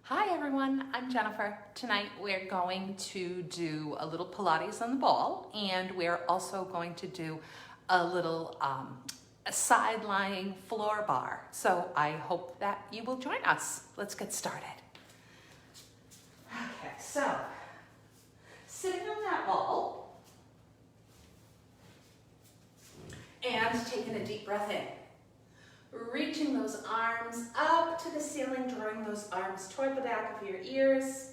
Hi everyone, I'm Jennifer. Tonight we're going to do a little Pilates on the ball, and we're also going to do a little a side-lying floor bar. So I hope that you will join us. Let's get started. Okay, so sitting on that ball and taking a deep breath in. Reaching those arms up to the ceiling, drawing those arms toward the back of your ears,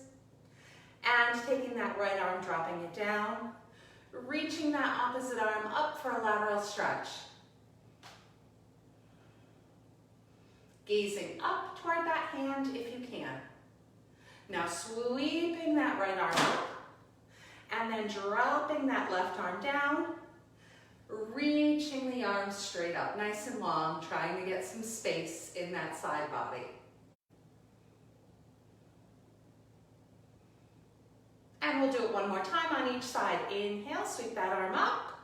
and taking that right arm, dropping it down, reaching that opposite arm up for a lateral stretch. Gazing up toward that hand if you can. Now sweeping that right arm up, and then dropping that left arm down, reaching the arms straight up, nice and long, trying to get some space in that side body. And we'll do it one more time on each side. Inhale, sweep that arm up.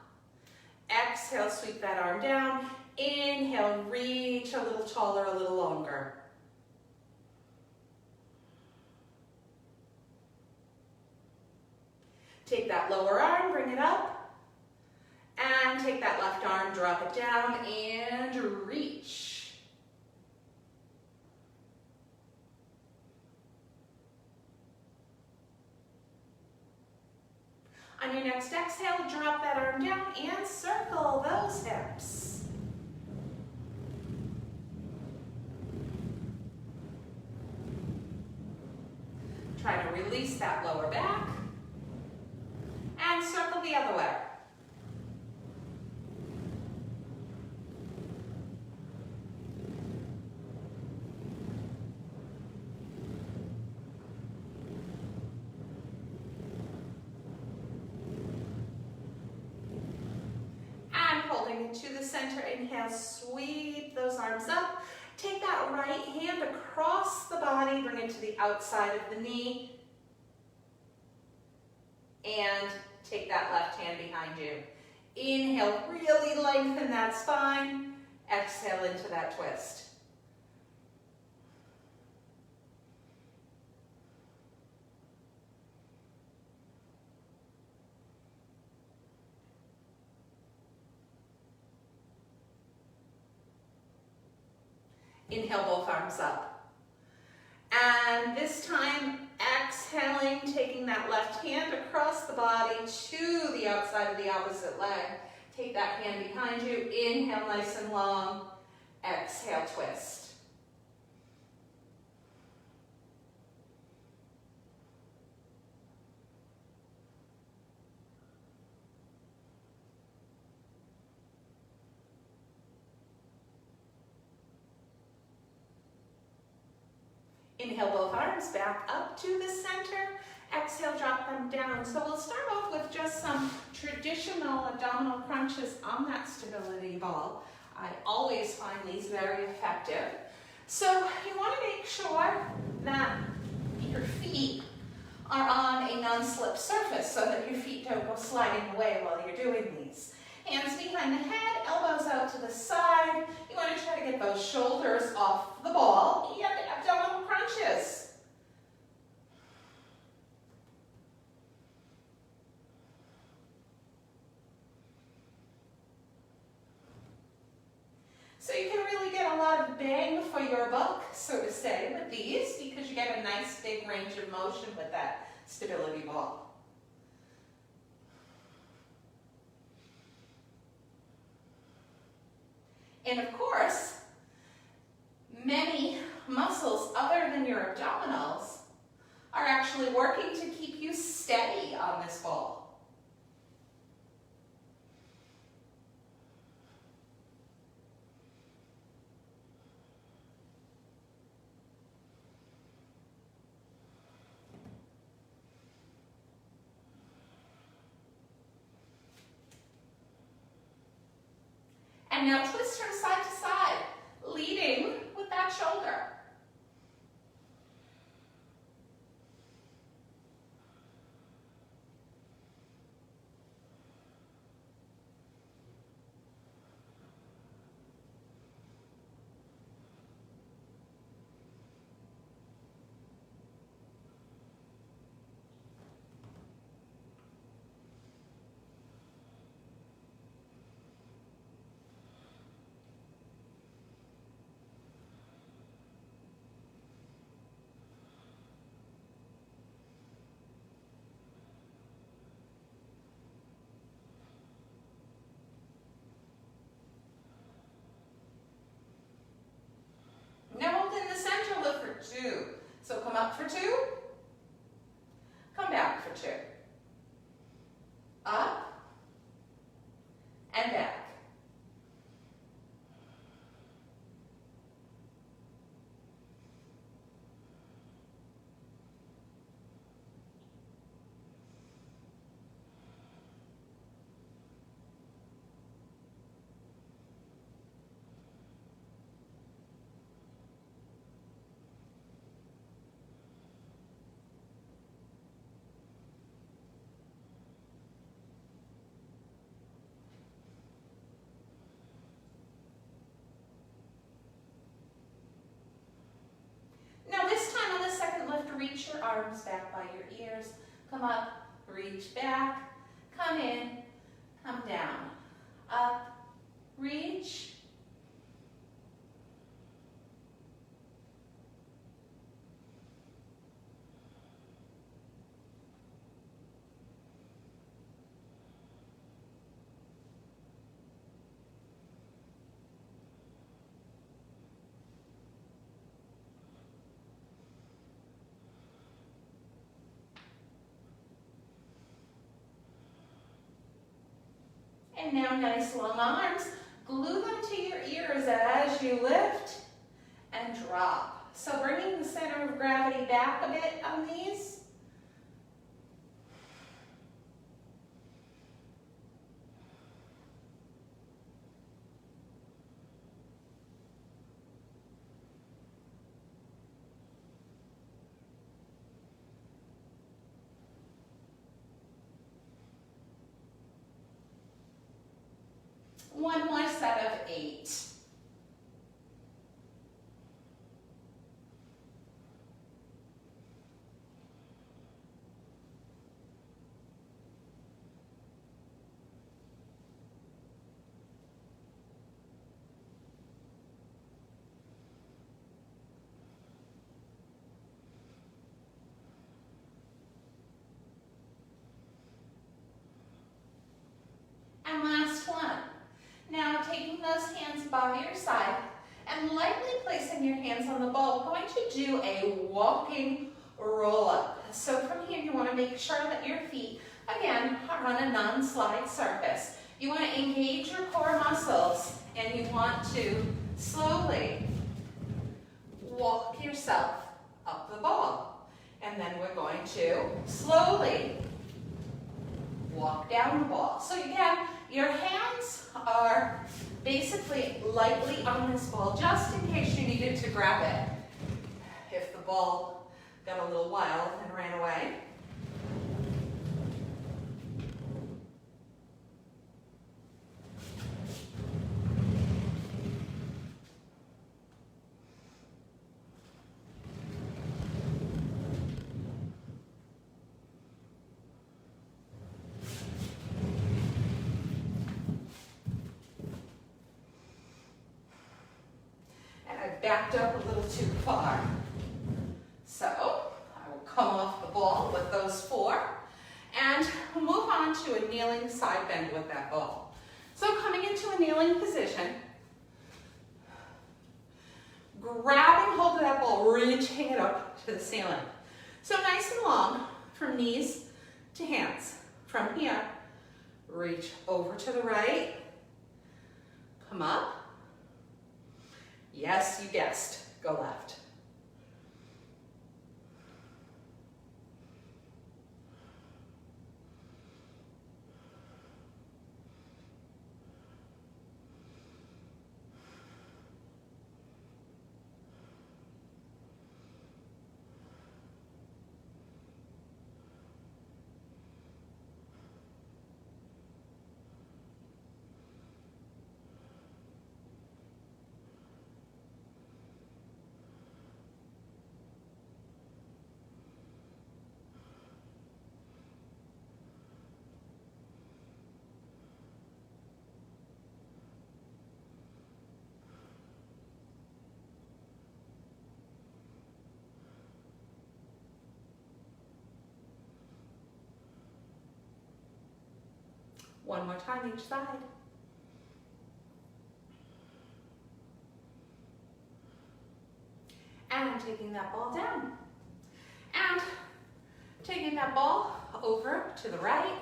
Exhale, sweep that arm down. Inhale, reach a little taller, a little longer. Take that lower arm, bring it up. And take that left arm, drop it down, and reach. On your next exhale, drop that arm down and circle those hips. Try to release that lower back and circle the other way. To the center, inhale, sweep those arms up. Take that right hand across the body, bring it to the outside of the knee. And take that left hand behind you. Inhale, really lengthen that spine. Exhale into that twist. Inhale, both arms up. And this time, exhaling, taking that left hand across the body to the outside of the opposite leg. Take that hand behind you. Inhale, nice and long. Exhale, twist. Inhale, both arms back up to the center. Exhale, drop them down. So we'll start off with just some traditional abdominal crunches on that stability ball. I always find these very effective. So you want to make sure that your feet are on a non-slip surface so that your feet don't go sliding away while you're doing these. Hands behind the head, elbows out to the side. You want to try to get those shoulders off the ball and abdominal crunches. So you can really get a lot of bang for your buck, so to say, with these because you get a nice big range of motion with that stability ball. And of course, many muscles other than your abdominals are actually working to keep you steady on this ball. And now twist from side to side, leading with that shoulder. Up for 2. Come back for 2. Up and back. Now this time on the second lift, reach your arms back by your ears. Come up, reach back, come in, come down. Up, reach. And now nice long arms. Glue them to your ears as you lift and drop. So bringing the center of gravity back a bit on these. One more set of 8. And last one. Now taking those hands by your side and lightly placing your hands on the ball, we're going to do a walking roll up. So from here you want to make sure that your feet, again, are on a non-slide surface. You want to engage your core muscles and you want to slowly walk yourself up the ball. And then we're going to slowly walk down the ball. So again, your hands are basically lightly on this ball, just in case you needed to grab it if the ball got a little wild and ran away. Backed up a little too far. So I will come off the ball with those 4 and move on to a kneeling side bend with that ball. So coming into a kneeling position, grabbing hold of that ball, reaching it up to the ceiling. So nice and long from knees to hands. From here, reach over to the right, come up. Yes, you guessed, go left. One more time each side. And taking that ball down. And taking that ball over to the right,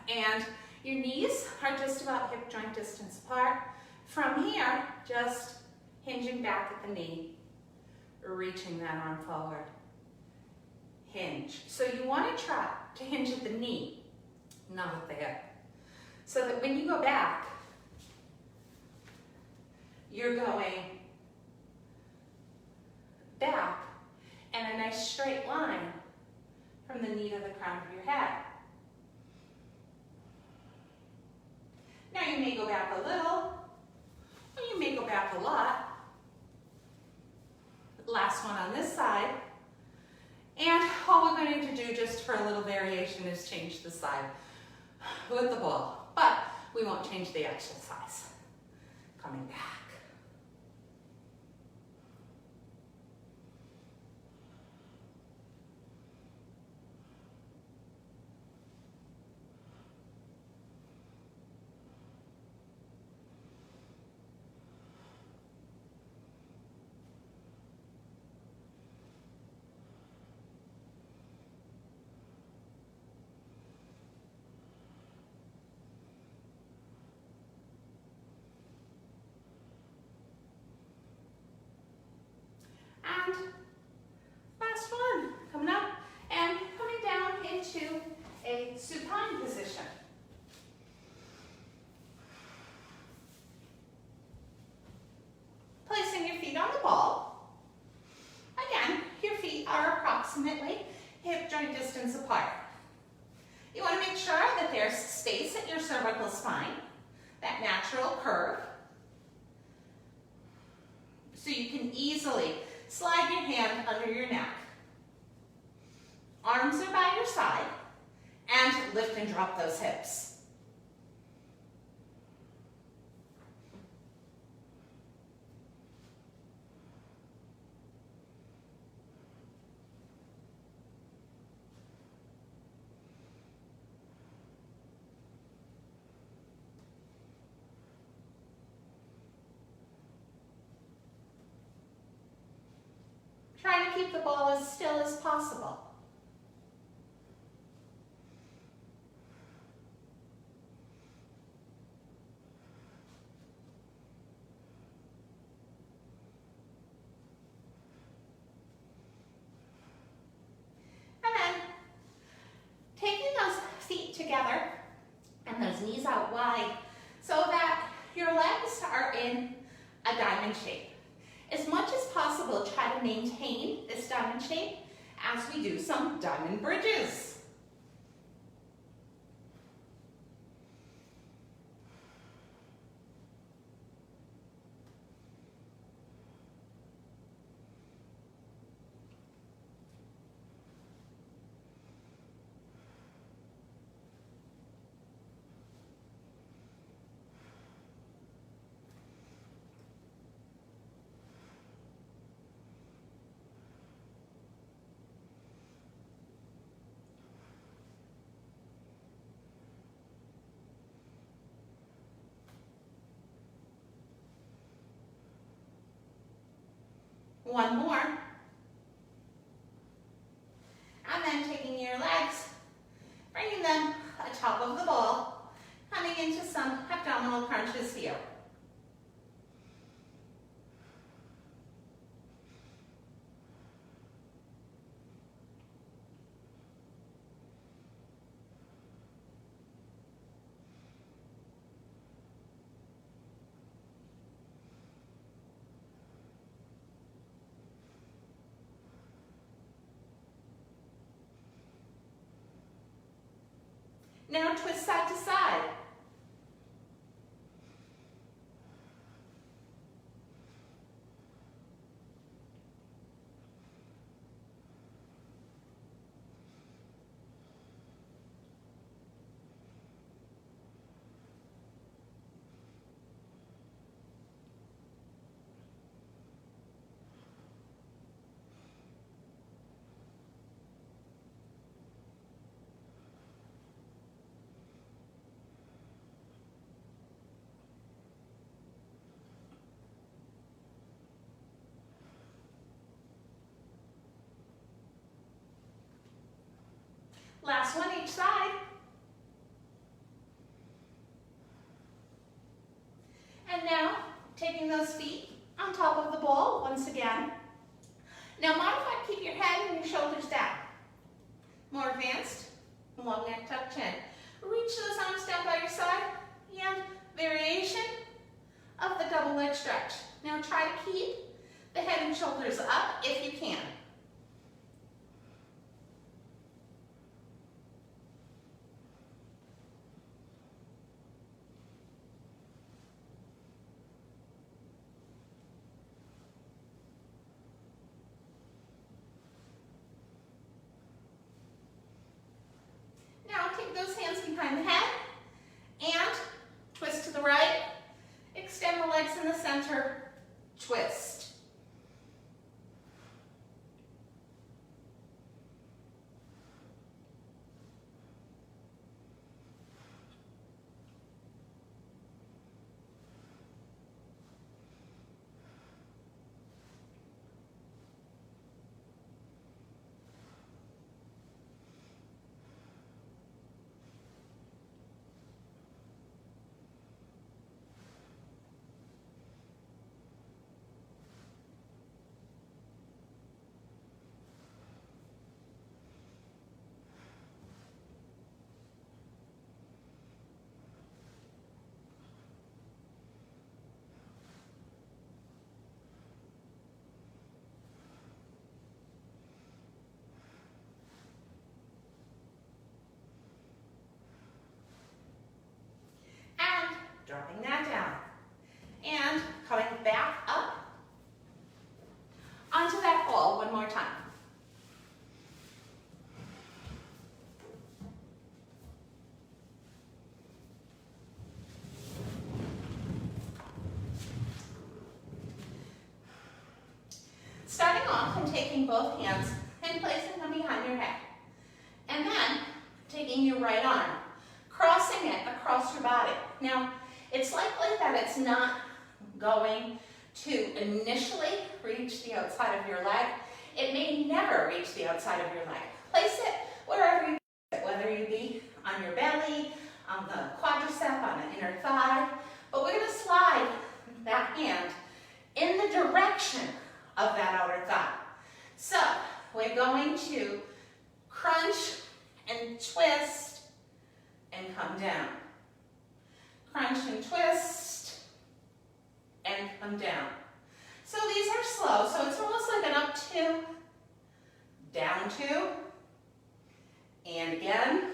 and your knees are just about hip joint distance apart. From here, just hinging back at the knee, reaching that arm forward. Hinge. So you want to try to hinge at the knee, not at the hip. So that when you go back, you're going back and a nice straight line from the knee to the crown of your head. Now you may go back a little, or you may go back a lot. Last one on this side. And all we're going to do just for a little variation is change the side with the ball. But we won't change the exercise. Coming back. And last one, coming up and coming down into a supine position. Placing your feet on the ball. Again, your feet are approximately hip joint distance apart. You want to make sure that there's space at your cervical spine, that natural curve, so you can easily slide your hand under your neck. Arms are by your side, and lift and drop those hips. Try to keep the ball as still as possible. And then, taking those feet together and those knees out wide so that your legs are in a diamond shape. As much as possible, try to maintain this diamond shape as we do some diamond bridges. One more. And then taking your legs, bringing them atop of the ball, coming into some abdominal crunches here. Now twist side to side. Last one each side. And now, taking those feet on top of the ball once again. Now modify, keep your head and your shoulders down. More advanced, long neck, tuck chin. Reach those arms down by your side, and variation of the double leg stretch. Now try to keep the head and shoulders up if you can. Now take those hands behind the head and twist to the right. Extend the legs in the center, twist. Dropping that down. And coming back up onto that ball one more time. Starting off and taking both hands and placing them behind your head. And then taking your right arm, crossing it across your body. Now, it's likely that it's not going to initially reach the outside of your leg. It may never reach the outside of your leg. Place it wherever you place it, whether you be on your belly, on the quadricep, on the inner thigh. But we're going to slide that hand in the direction of that outer thigh. So we're going to crunch and twist and come down. Crunch and twist and come down. So these are slow, so it's almost like an up two, down two, and again.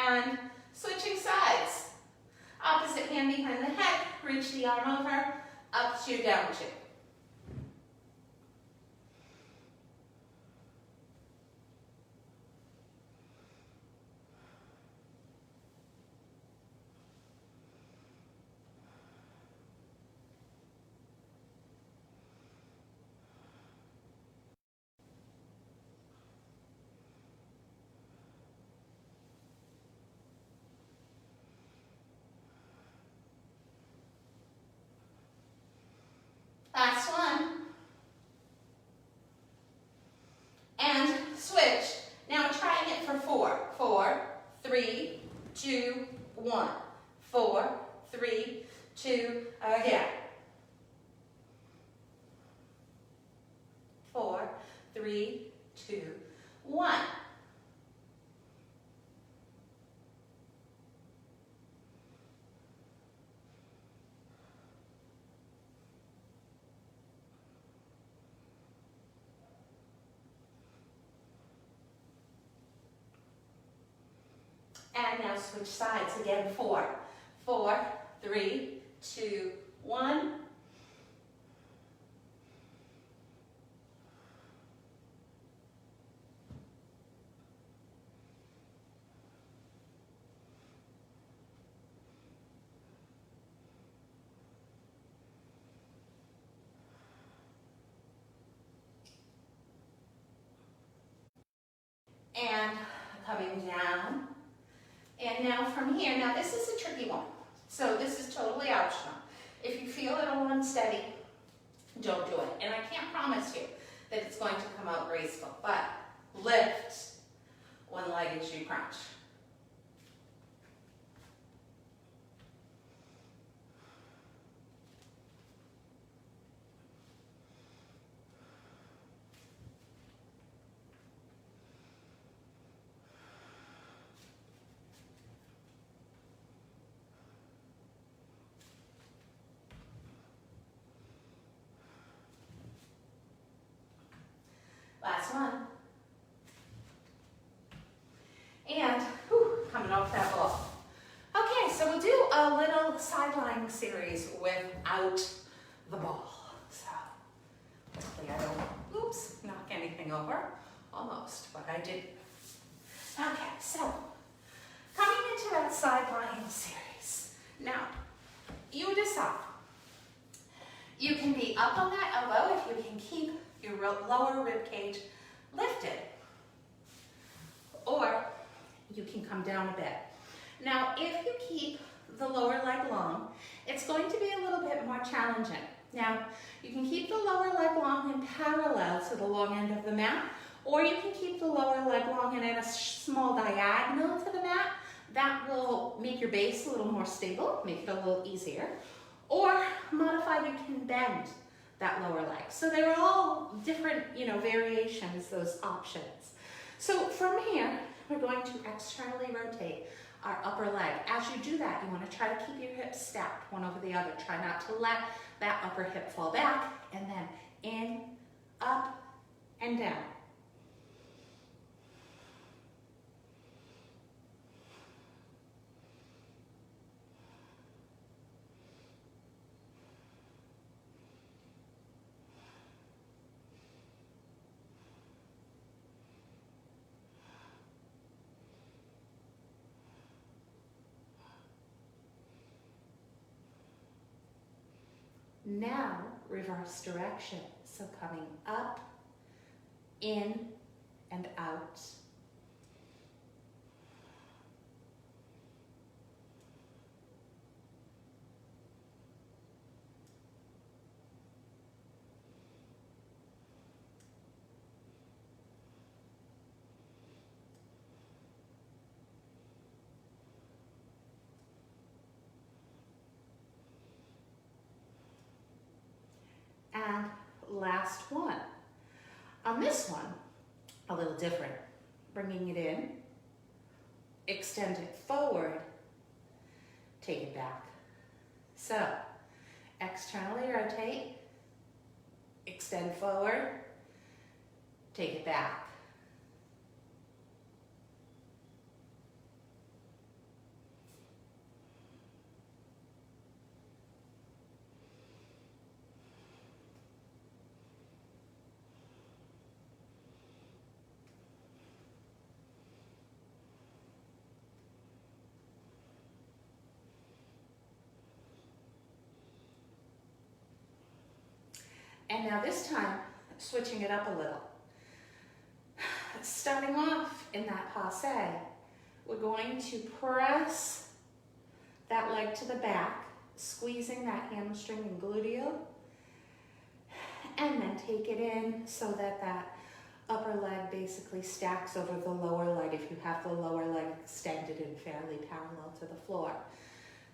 And switching sides. Opposite hand behind the head, reach the arm over, up two, down two. Last one. And switch. Now trying it for 4. 4, 3, 2, 1. 4, 3, 2, again. 4, 3, 2, 1. And now switch sides again. 4, 4, 3, 2, 1. and coming down. And now from here, now this is a tricky one. So this is totally optional. If you feel it all unsteady, don't do it. And I can't promise you that it's going to come out graceful, but lift one leg as you crunch. Last one. And coming off that ball. Okay, so we'll do a little sideline series without the ball. So hopefully I don't, knock anything over. Almost, but I didn't. Okay, so coming into that sideline series. Now, you decide. You can be up on that elbow if you can keep your lower rib cage lifted. Or you can come down a bit. Now, if you keep the lower leg long, it's going to be a little bit more challenging. Now, you can keep the lower leg long and parallel to the long end of the mat, or you can keep the lower leg long and at a small diagonal to the mat. That will make your base a little more stable, make it a little easier. Or modify, you can bend that lower leg. So they're all different, variations, those options. So from here, we're going to externally rotate our upper leg. As you do that, you want to try to keep your hips stacked one over the other. Try not to let that upper hip fall back, and then in, up, and down. Now, reverse direction. So coming up, in, and out. And last one. On this one, a little different. Bringing it in, extend it forward, take it back. So, externally rotate, extend forward, take it back. And now this time, switching it up a little. Starting off in that passe, we're going to press that leg to the back, squeezing that hamstring and gluteal, and then take it in so that that upper leg basically stacks over the lower leg if you have the lower leg extended and fairly parallel to the floor.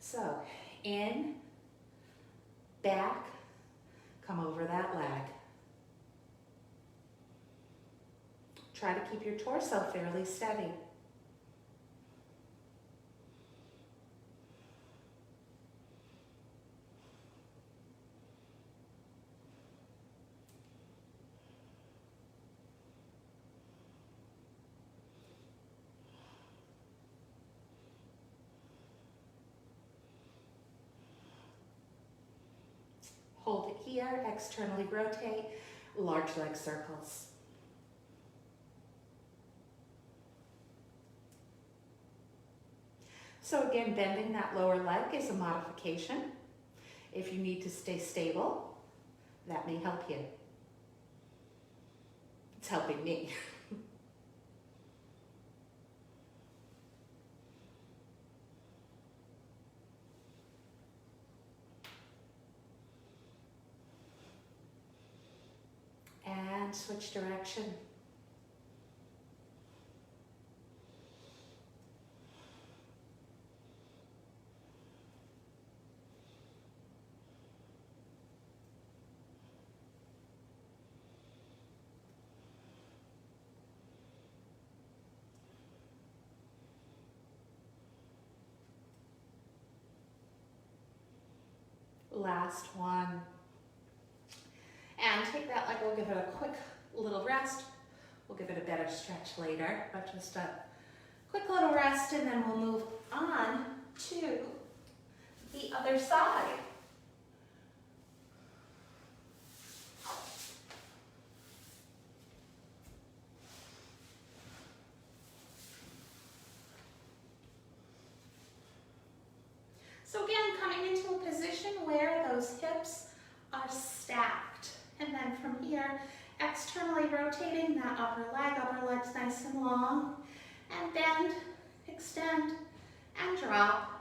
So, in, back, come over that leg. Try to keep your torso fairly steady. Hold it here, externally rotate, large leg circles. So again, bending that lower leg is a modification. If you need to stay stable, that may help you. It's helping me. And switch direction. Last one. And take that leg, we'll give it a quick little rest. We'll give it a better stretch later, but just a quick little rest, and then we'll move on to the other side. So again, coming into a position where those hips are stacked. And then from here, externally rotating that upper leg's nice and long. And bend, extend, and drop.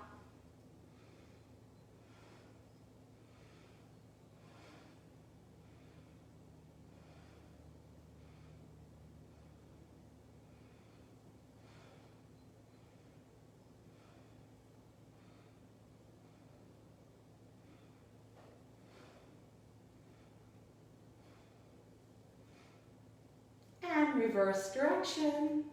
And reverse direction.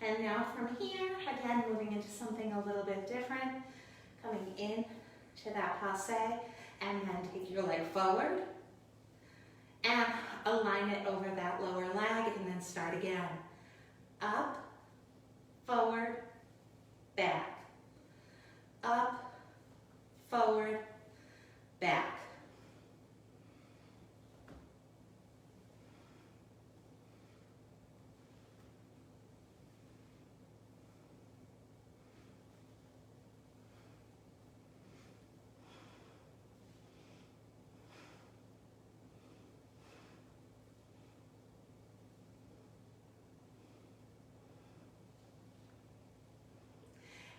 And now from here, again, moving into something a little bit different, coming in to that passe, and then take your leg forward, and align it over that lower leg, and then start again. Up, forward, back. Up, forward, back.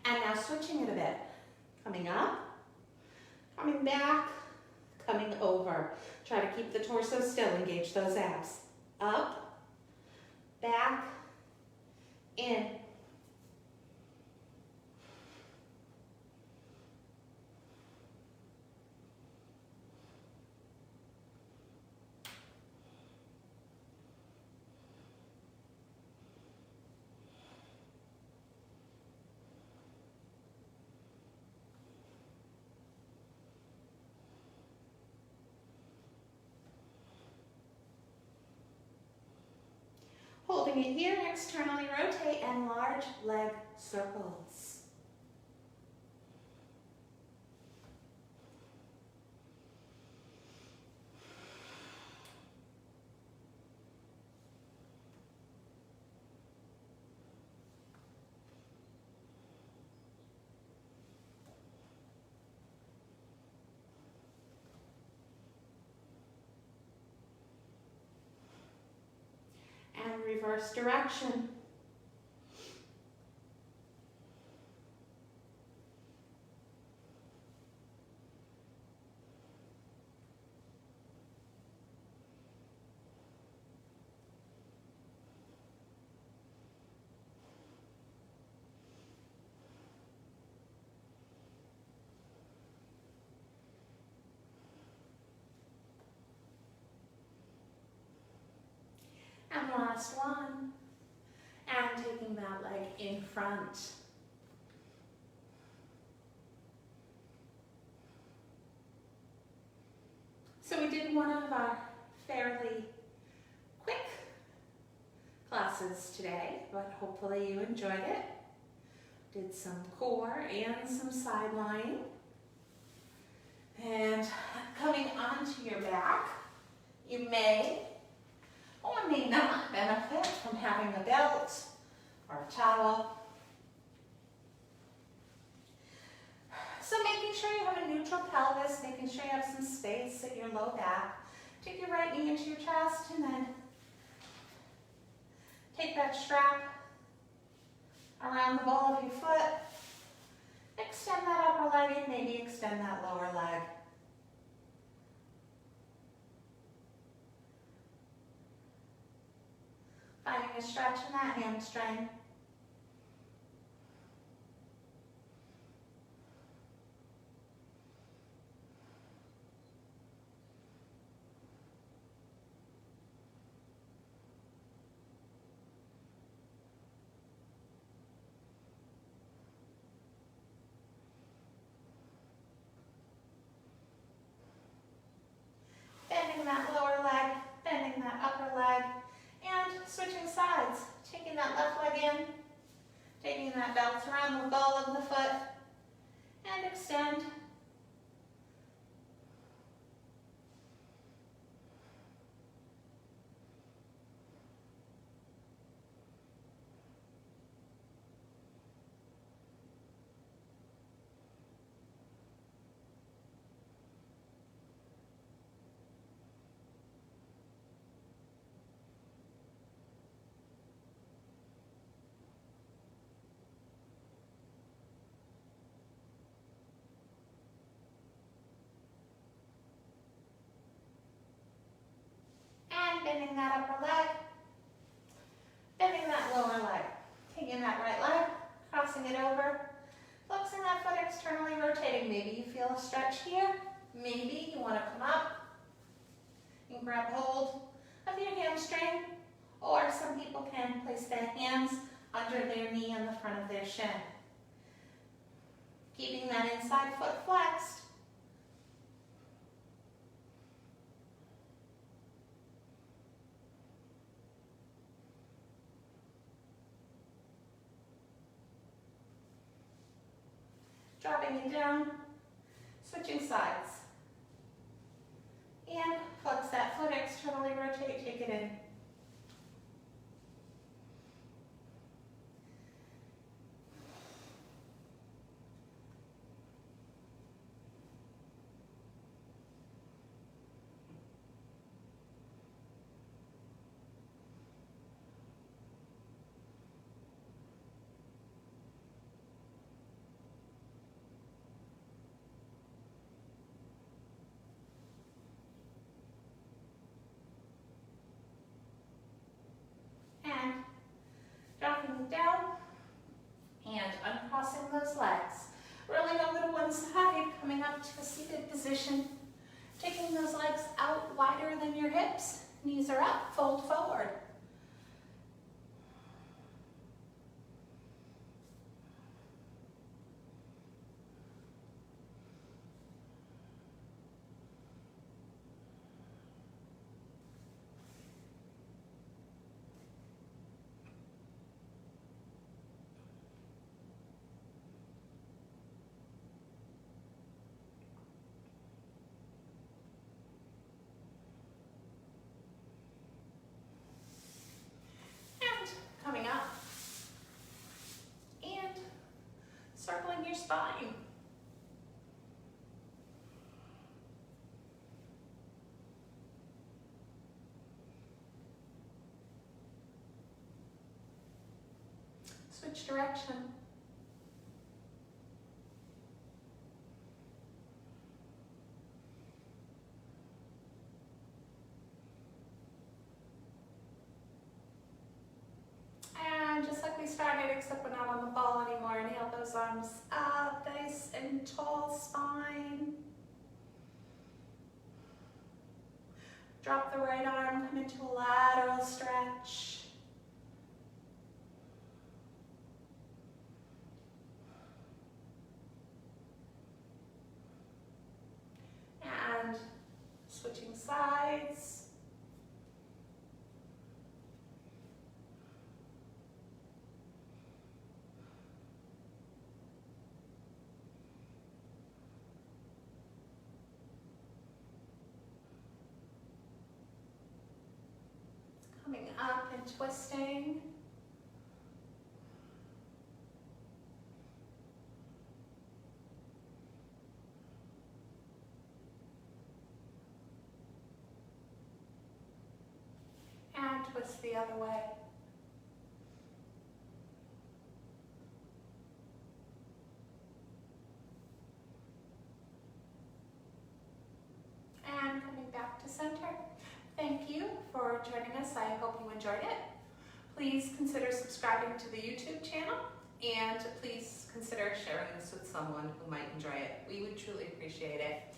And now switching it a bit. Coming up, coming back, coming over. Try to keep the torso still, engage those abs. Up, back, in. Holding it here, externally rotate and large leg circles. And reverse direction. And last one. And taking that leg in front. So we did one of our fairly quick classes today, but hopefully you enjoyed it. Did some core and some side lying. And coming onto your back, you may or may not benefit from having a bell this, making sure you have some space in your low back. Take your right knee into your chest and then take that strap around the ball of your foot. Extend that upper leg and maybe extend that lower leg. Finding a stretch in that hamstring. Bending that lower leg, bending that upper leg, and switching sides. Taking that left leg in, taking that belt around the ball of the foot, and extend. Bending that upper leg, bending that lower leg, taking that right leg, crossing it over, flexing that foot externally, rotating. Maybe you feel a stretch here. Maybe you want to come up and grab hold of your hamstring, or some people can place their hands under their knee and the front of their shin. Keeping that inside foot flexed. Dropping it down, switching sides. And flex that foot externally, rotate, take it in. And dropping it down and uncrossing those legs. Rolling over to one side, coming up to a seated position. Taking those legs out wider than your hips. Knees are up, fold forward. Coming up and circling your spine. Switch direction. Just like we started, except we're not on the ball anymore. Inhale those arms up, nice and tall spine. Drop the right arm, come into a lateral stretch. And switching sides. Coming up and twisting. twist the other way. And coming back to center. Thank you for joining us. I hope you enjoyed it. Please consider subscribing to the YouTube channel, and please consider sharing this with someone who might enjoy it. We would truly appreciate it.